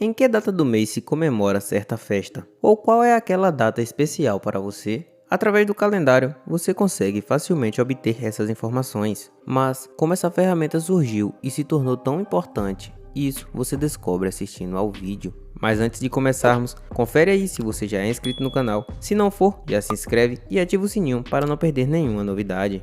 Em que data do mês se comemora certa festa? Ou qual é aquela data especial para você? Através do calendário, você consegue facilmente obter essas informações. Mas, como essa ferramenta surgiu e se tornou tão importante, isso você descobre assistindo ao vídeo. Mas antes de começarmos, confere aí se você já é inscrito no canal. Se não for, já se inscreve e ativa o sininho para não perder nenhuma novidade.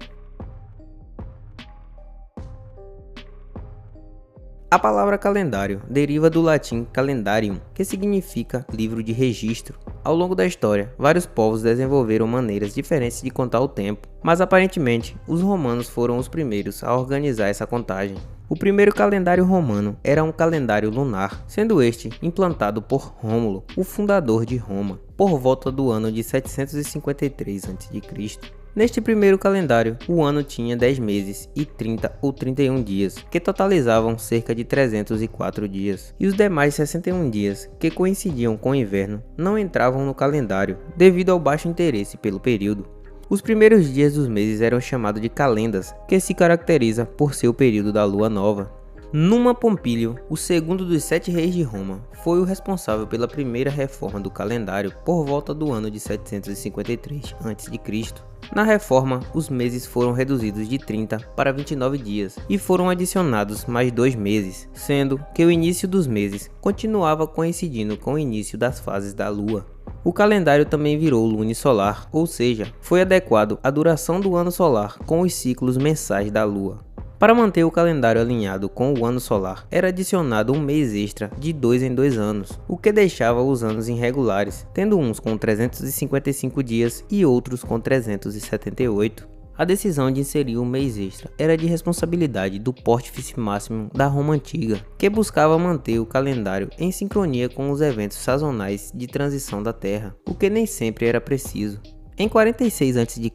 A palavra calendário deriva do latim calendarium, que significa livro de registro. Ao longo da história, vários povos desenvolveram maneiras diferentes de contar o tempo, mas aparentemente os romanos foram os primeiros a organizar essa contagem. O primeiro calendário romano era um calendário lunar, sendo este implantado por Rômulo, o fundador de Roma, por volta do ano de 753 a.C. Neste primeiro calendário, o ano tinha 10 meses e 30 ou 31 dias, que totalizavam cerca de 304 dias, e os demais 61 dias, que coincidiam com o inverno, não entravam no calendário, devido ao baixo interesse pelo período. Os primeiros dias dos meses eram chamados de calendas, que se caracteriza por ser o período da lua nova. Numa Pompílio, o segundo dos 7 reis de Roma, foi o responsável pela primeira reforma do calendário por volta do ano de 753 a.C. Na reforma, os meses foram reduzidos de 30 para 29 dias e foram adicionados mais 2 meses, sendo que o início dos meses continuava coincidindo com o início das fases da lua. O calendário também virou lunisolar, ou seja, foi adequado à duração do ano solar com os ciclos mensais da lua. Para manter o calendário alinhado com o ano solar, era adicionado um mês extra de 2 em 2 anos, o que deixava os anos irregulares, tendo uns com 355 dias e outros com 378. A decisão de inserir um mês extra era de responsabilidade do Pontífice Máximo da Roma Antiga, que buscava manter o calendário em sincronia com os eventos sazonais de transição da Terra, o que nem sempre era preciso. Em 46 a.C.,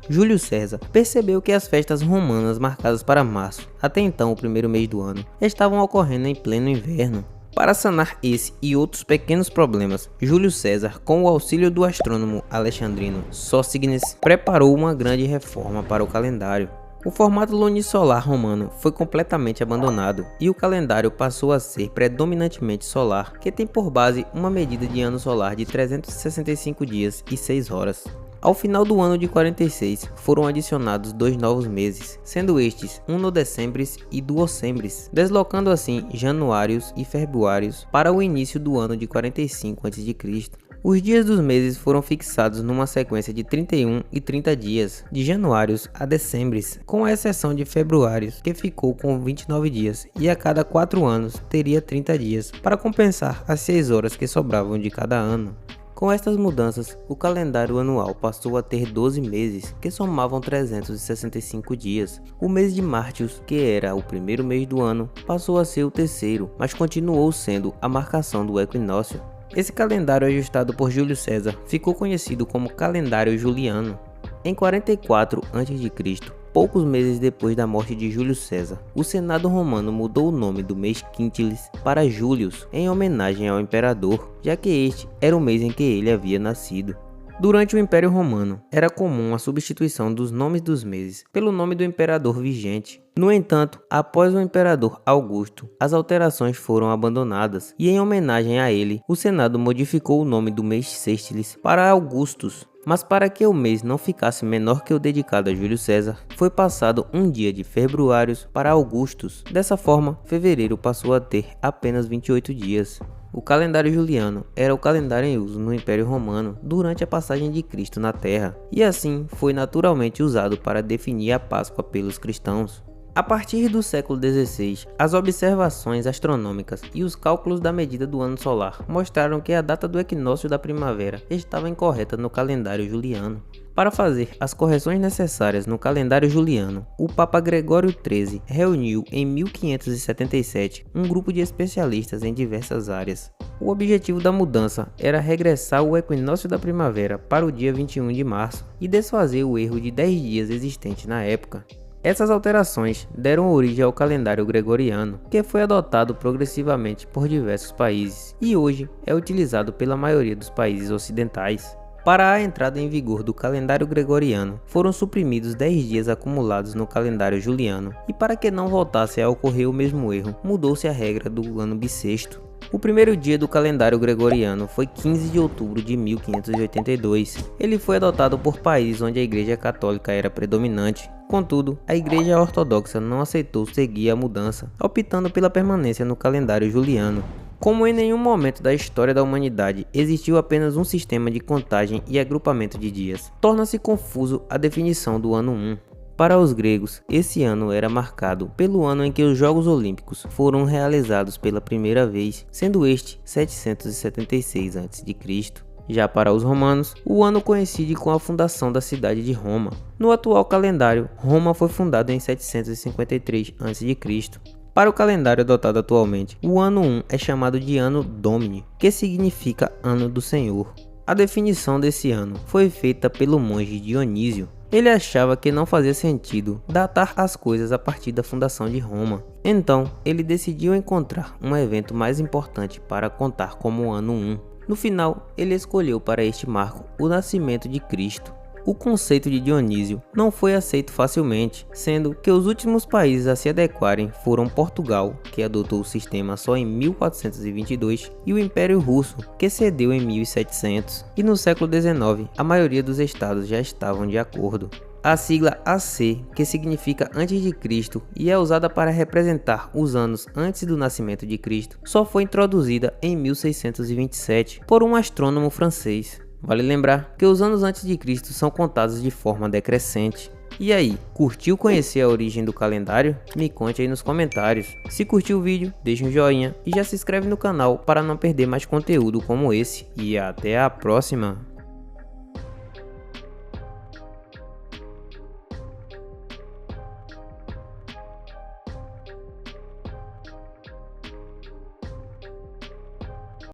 Júlio César percebeu que as festas romanas marcadas para março, até então o primeiro mês do ano, estavam ocorrendo em pleno inverno. Para sanar esse e outros pequenos problemas, Júlio César, com o auxílio do astrônomo alexandrino Sócignes, preparou uma grande reforma para o calendário. O formato lunisolar romano foi completamente abandonado e o calendário passou a ser predominantemente solar, que tem por base uma medida de ano solar de 365 dias e 6 horas. Ao final do ano de 46, foram adicionados 2 novos meses, sendo estes unodecembres e duocembres, deslocando assim januários e februários para o início do ano de 45 a.C. Os dias dos meses foram fixados numa sequência de 31 e 30 dias, de januários a decembres, com a exceção de februários, que ficou com 29 dias, e a cada 4 anos teria 30 dias, para compensar as 6 horas que sobravam de cada ano. Com estas mudanças, o calendário anual passou a ter 12 meses, que somavam 365 dias. O mês de Mártios, que era o primeiro mês do ano, passou a ser o terceiro, mas continuou sendo a marcação do equinócio. Esse calendário ajustado por Júlio César ficou conhecido como calendário juliano. Em 44 a.C., poucos meses depois da morte de Júlio César, o Senado romano mudou o nome do mês Quintilis para Július, em homenagem ao imperador, já que este era o mês em que ele havia nascido. Durante o Império Romano, era comum a substituição dos nomes dos meses pelo nome do imperador vigente. No entanto, após o imperador Augusto, as alterações foram abandonadas e, em homenagem a ele, o Senado modificou o nome do mês Sextilis para Augustus. Mas para que o mês não ficasse menor que o dedicado a Júlio César, foi passado um dia de februários para Augustus. Dessa forma, fevereiro passou a ter apenas 28 dias. O calendário juliano era o calendário em uso no Império Romano durante a passagem de Cristo na Terra, e assim foi naturalmente usado para definir a Páscoa pelos cristãos. A partir do século XVI, as observações astronômicas e os cálculos da medida do ano solar mostraram que a data do equinócio da primavera estava incorreta no calendário juliano. Para fazer as correções necessárias no calendário juliano, o Papa Gregório XIII reuniu em 1577 um grupo de especialistas em diversas áreas. O objetivo da mudança era regressar o equinócio da primavera para o dia 21 de março e desfazer o erro de 10 dias existente na época. Essas alterações deram origem ao calendário gregoriano, que foi adotado progressivamente por diversos países e hoje é utilizado pela maioria dos países ocidentais. Para a entrada em vigor do calendário gregoriano, foram suprimidos 10 dias acumulados no calendário juliano, e para que não voltasse a ocorrer o mesmo erro, mudou-se a regra do ano bissexto. O primeiro dia do calendário gregoriano foi 15 de outubro de 1582. Ele foi adotado por países onde a Igreja Católica era predominante. Contudo, a Igreja Ortodoxa não aceitou seguir a mudança, optando pela permanência no calendário juliano. Como em nenhum momento da história da humanidade existiu apenas um sistema de contagem e agrupamento de dias, torna-se confuso a definição do ano 1. Para os gregos, esse ano era marcado pelo ano em que os Jogos Olímpicos foram realizados pela primeira vez, sendo este 776 a.C. Já para os romanos, o ano coincide com a fundação da cidade de Roma. No atual calendário, Roma foi fundada em 753 a.C. Para o calendário adotado atualmente, o ano 1 é chamado de Anno Domini, que significa Ano do Senhor. A definição desse ano foi feita pelo monge Dionísio. Ele achava que não fazia sentido datar as coisas a partir da fundação de Roma. Então, ele decidiu encontrar um evento mais importante para contar como Ano 1. No final, ele escolheu para este marco o nascimento de Cristo. O conceito de Dionísio não foi aceito facilmente, sendo que os últimos países a se adequarem foram Portugal, que adotou o sistema só em 1422, e o Império Russo, que cedeu em 1700. E no século XIX, a maioria dos estados já estavam de acordo. A sigla AC, que significa antes de Cristo e é usada para representar os anos antes do nascimento de Cristo, só foi introduzida em 1627 por um astrônomo francês. Vale lembrar que os anos antes de Cristo são contados de forma decrescente. E aí, curtiu conhecer a origem do calendário? Me conte aí nos comentários. Se curtiu o vídeo, deixa um joinha e já se inscreve no canal para não perder mais conteúdo como esse. E até a próxima!